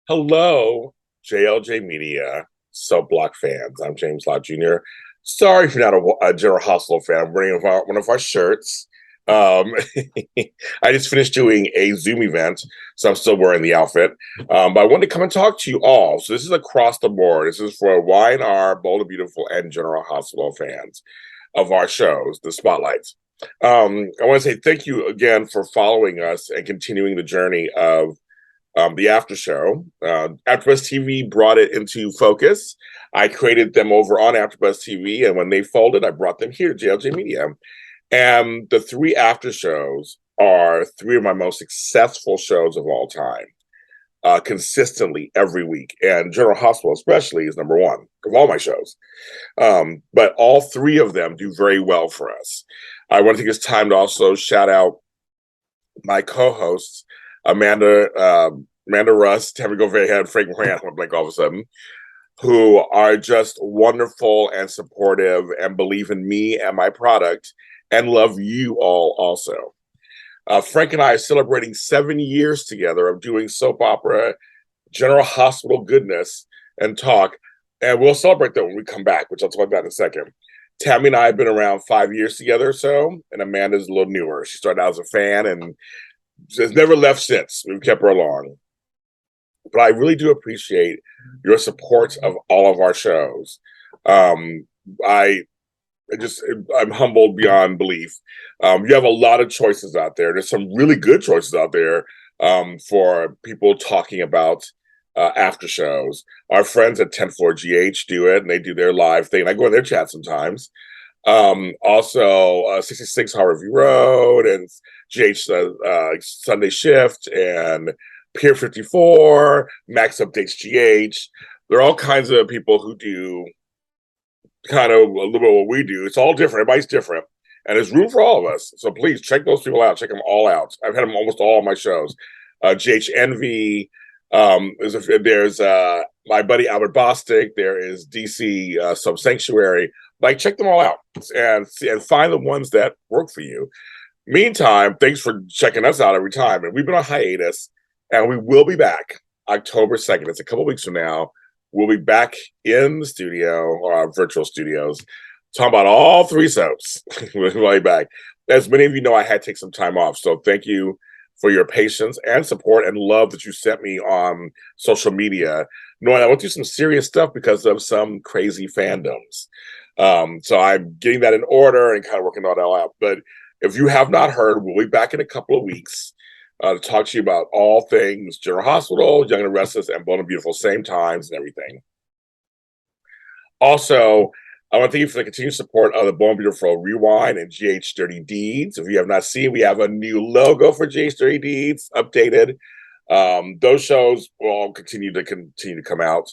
Hello, JLJ Media, sub block fans. I'm James Lott Jr. Sorry if you're not a General Hospital fan. I'm wearing one of our shirts. Um, I just finished doing a Zoom event, so I'm still wearing the outfit. But I wanted to come and talk to you all. So this is across the board. This is for Y&R, Bold and Beautiful, and General Hospital fans of our shows, the spotlights. I want to say thank you again for following us and continuing the journey of the after show. AfterBuzz TV brought it into focus. I created them over on AfterBuzz TV, and when they folded, I brought them here to JLJ Media. And the three after shows are three of my most successful shows of all time, consistently every week. And General Hospital, especially, is number one of all my shows. But all three of them do very well for us. I want to take this time to also shout out my co-hosts, Amanda Russ, Tammy Govey, Frank Moran, I'm blank all of a sudden, who are just wonderful and supportive and believe in me and my product and love you all also. Frank and I are celebrating 7 years together of doing soap opera, General Hospital goodness, and talk. And we'll celebrate that when we come back, which I'll talk about in a second. Tammy and I have been around 5 years together or so, and Amanda's a little newer. She started out as a fan and has never left since. We've kept her along. But I really do appreciate your support of all of our shows. Um, I I'm humbled beyond belief. You have a lot of choices out there. There's some really good choices out there for people talking about after shows. Our friends at 10th Floor GH do it, and they do their live thing. I go in their chat sometimes. Also, 66 Harvey Road and GH Sunday Shift and Pier 54, Max Updates GH. There are all kinds of people who do kind of a little bit what we do. It's all different. Everybody's different. And there's room for all of us. So please check those people out. Check them all out. I've had them almost all on my shows. GH Envy. There's my buddy Albert Bostic. There is DC Sub Sanctuary. Like, check them all out and find the ones that work for you. Meantime, thanks for checking us out every time. And we've been on hiatus, and we will be back October 2nd. It's a couple weeks from now. We'll be back in the studio, or our virtual studios, talking about all three soaps. We'll be back. As many of you know, I had to take some time off. So thank you for your patience and support and love that you sent me on social media, knowing I went through some serious stuff because of some crazy fandoms. So I'm getting that in order and kind of working all that out. But if you have not heard, we'll be back in a couple of weeks to talk to you about all things General Hospital, Young and Restless, and Bold and Beautiful, same times and everything. Also, I want to thank you for the continued support of the Bold and Beautiful Rewind and GH Dirty Deeds. If you have not seen, we have a new logo for GH Dirty Deeds, updated. Those shows will all continue to come out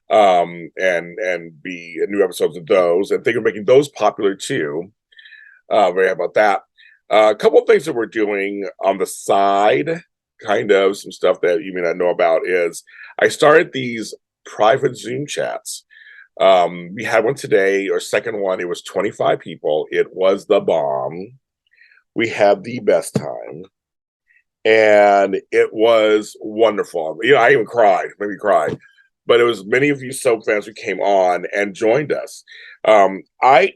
and be new episodes of those. And thank you for making those popular too. Very happy about that. A couple of things that we're doing on the side, kind of some stuff that you may not know about, is I started these private Zoom chats. We had one today, or second one. It was 25 people. It was the bomb. We had the best time, and it was wonderful. You know, I even cried, made me cry. But it was many of you soap fans who came on and joined us. We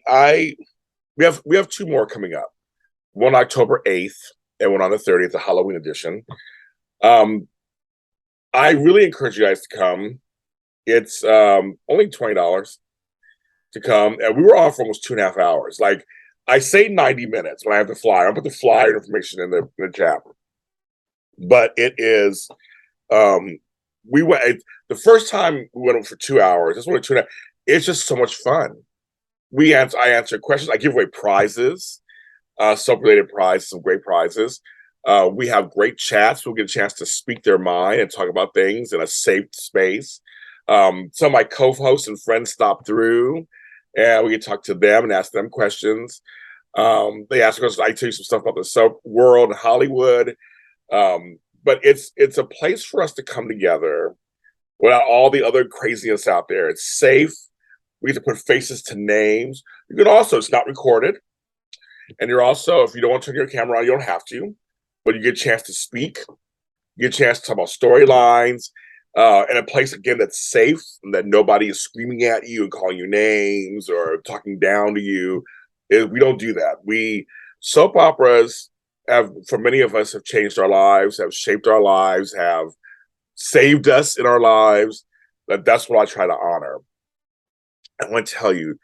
have two more coming up. One October 8th and one on the 30th, the Halloween edition. I really encourage you guys to come. It's only $20 to come. And we were on for almost 2.5 hours. Like, I say 90 minutes when I have the flyer. I'll put the flyer information in the chat. But it is, we went, the first time we went for 2 hours, this one 2.5, it's just so much fun. I answer questions. I give away prizes. Soap-related prizes, some great prizes. We have great chats. We'll get a chance to speak their mind and talk about things in a safe space. Some of my co-hosts and friends stop through, and we can talk to them and ask them questions. They ask questions. I tell you some stuff about the soap world and Hollywood. But it's a place for us to come together without all the other craziness out there. It's safe. We get to put faces to names. You can also, it's not recorded. And you're also, if you don't want to turn your camera on, you don't have to, but you get a chance to speak. You get a chance to talk about storylines. in a place again that's safe and that nobody is screaming at you and calling you names or talking down to you. We don't do that. Soap operas have, for many of us, have changed our lives, have shaped our lives, have saved us in our lives. That's what I try to honor. I want to tell you,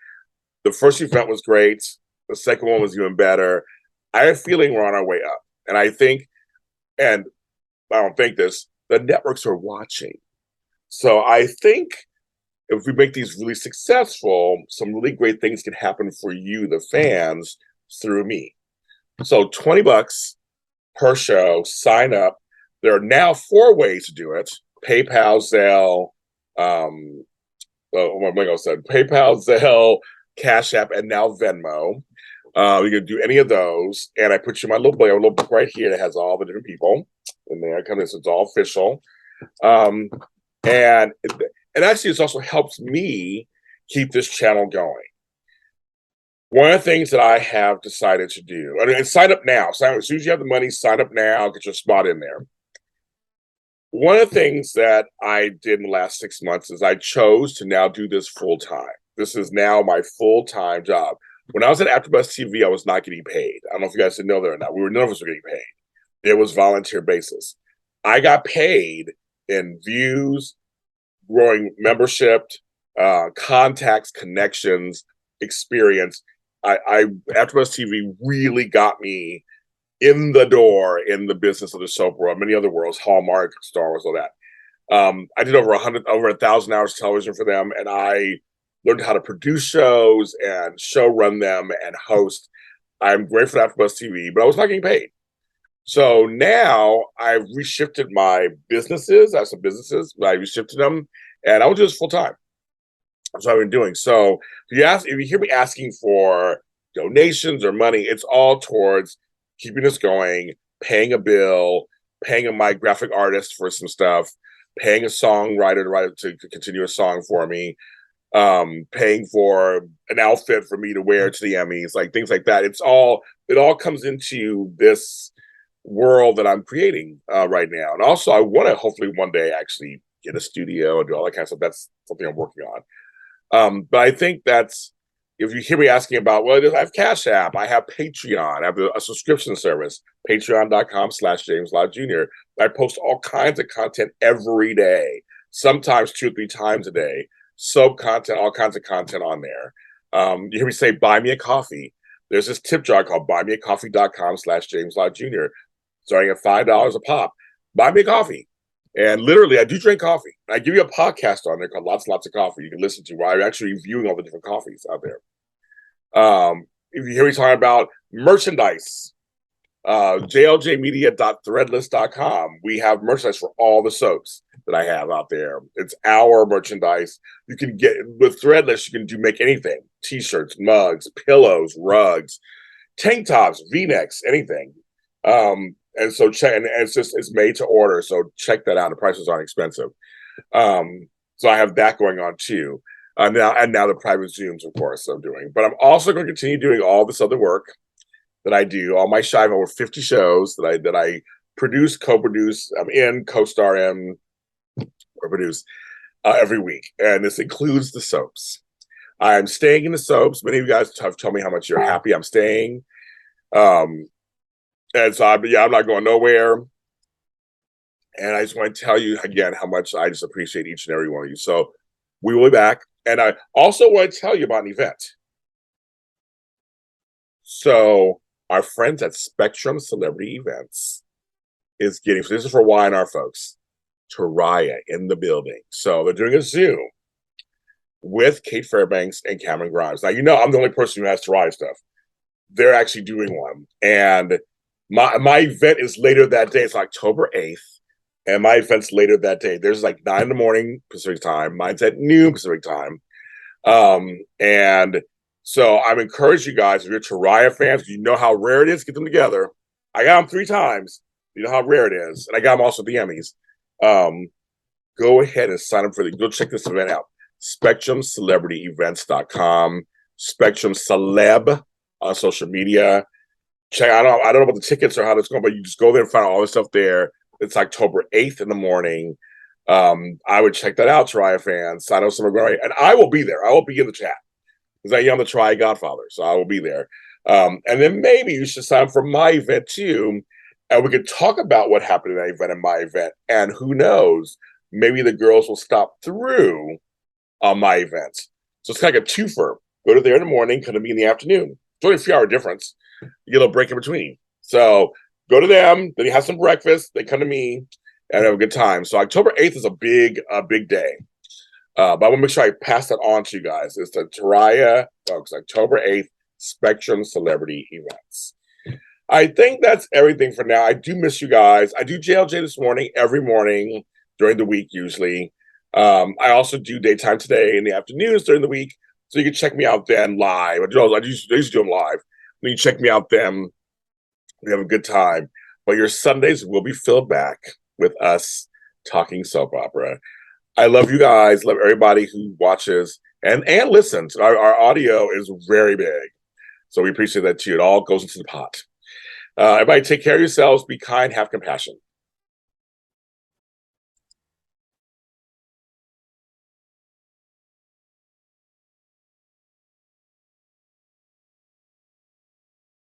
the first event was great. The second one was even better. I have a feeling we're on our way up. And I think, and I don't think this, the networks are watching. So I think if we make these really successful, some really great things can happen for you, the fans, through me. So $20 per show, sign up. There are now 4 ways to do it: PayPal, Zelle, PayPal, Zelle, CashAPP, and now Venmo. You can do any of those, and I put you my little book right here that has all the different people in there. It's all official, and actually, it also helps me keep this channel going. One of the things that I have decided to do, and sign up now. As soon as you have the money, sign up now. Get your spot in there. One of the things that I did in the last 6 months is I chose to now do this full time. This is now my full-time job. When I was at AfterBuzz TV, I was not getting paid. I don't know if you guys didn't know that or not. None of us were getting paid. It was volunteer basis. I got paid in views, growing membership, contacts, connections, experience. AfterBuzz TV really got me in the door in the business of the soap world, many other worlds, Hallmark, Star Wars, all that. I did over 1,000 hours of television for them, and I learned how to produce shows and show run them and host. I'm grateful for AfterBuzz TV, but I was not getting paid. So now I've reshifted my businesses. I have some businesses, but I reshifted them, and I will do this full time. That's what I've been doing. So if you hear me asking for donations or money, it's all towards keeping us going, paying a bill, paying my graphic artist for some stuff, paying a songwriter to continue a song for me, paying for an outfit for me to wear to the Emmys, like things like that. It all comes into this world that I'm creating right now. And also I want to hopefully one day actually get a studio and do all that kind of stuff. That's something I'm working on. But I think that's, if you hear me asking about, well, I have CashAPP, I have Patreon, I have a subscription service, patreon.com/James Lott Jr. I post all kinds of content every day, sometimes 2 or 3 times a day. Soap content, all kinds of content on there. You hear me say, buy me a coffee. There's this tip jar called buymeacoffee.com/James Lott Jr. starting at $5 a pop. Buy me a coffee. And literally, I do drink coffee. I give you a podcast on there called Lots and Lots of Coffee you can listen to, where I'm actually reviewing all the different coffees out there. If you hear me talking about merchandise, JLJmedia.threadless.com. We have merchandise for all the soaps that I have out there. It's our merchandise. You can get, with Threadless, you can make anything: t-shirts, mugs, pillows, rugs, tank tops, v-necks, anything. And so it's made to order. So check that out. The prices aren't expensive. So I have that going on too. Now the private Zooms, of course, I'm doing. But I'm also going to continue doing all this other work that I do. All my I have over 50 shows that I produce, co-produce, I'm in, co-star in, or produce every week. And this includes the soaps. I'm staying in the soaps. Many of you guys have told me how much you're happy I'm staying. And so I'm not going nowhere. And I just want to tell you again how much I just appreciate each and every one of you. So we will be back. And I also want to tell you about an event. So our friends at Spectrum Celebrity Events is getting, so this is for Y&R folks, Taraya in the building. So they're doing a Zoom with Kate Fairbanks and Cameron Grimes. Now, I'm the only person who has Taraya stuff. They're actually doing one. And my event is later that day. It's October 8th. And my event's later that day. There's 9 in the morning Pacific time. Mine's at noon Pacific time. And so I'm encouraging you guys, if you're Taraya fans, you know how rare it is, get them together. I got them 3 times. You know how rare it is. And I got them also at the Emmys. Go ahead and sign up for go check this event out. SpectrumCelebrityEvents.com. Spectrum Celeb on social media. I don't know about the tickets or how that's going, but you just go there and find all this stuff there. It's October 8th in the morning. I would check that out, Try fans. I know some are going, and I will be there. I will be in the chat because I am the Try Godfather, so I will be there. And then maybe you should sign up for my event too, and we could talk about what happened in that event and my event. And who knows, maybe the girls will stop through on my event. So it's kind of like a twofer. Go to there in the morning, come to me in the afternoon. It's only a few hour difference. You get a little break in between. So go to them, then you have some breakfast, they come to me, and have a good time. So October 8th is a big day. But I want to make sure I pass that on to you guys. It's the Taraya folks, October 8th Spectrum Celebrity Events. I think that's everything for now. I do miss you guys. I do JLJ this morning, every morning during the week, usually. I also do Daytime Today in the afternoons during the week. So you can check me out then live. I used to do them live. When you check me out then, we have a good time. But your Sundays will be filled back with us talking soap opera. I love you guys. Love everybody who watches and listens. Our audio is very big. So we appreciate that too. It all goes into the pot. Everybody take care of yourselves. Be kind. Have compassion.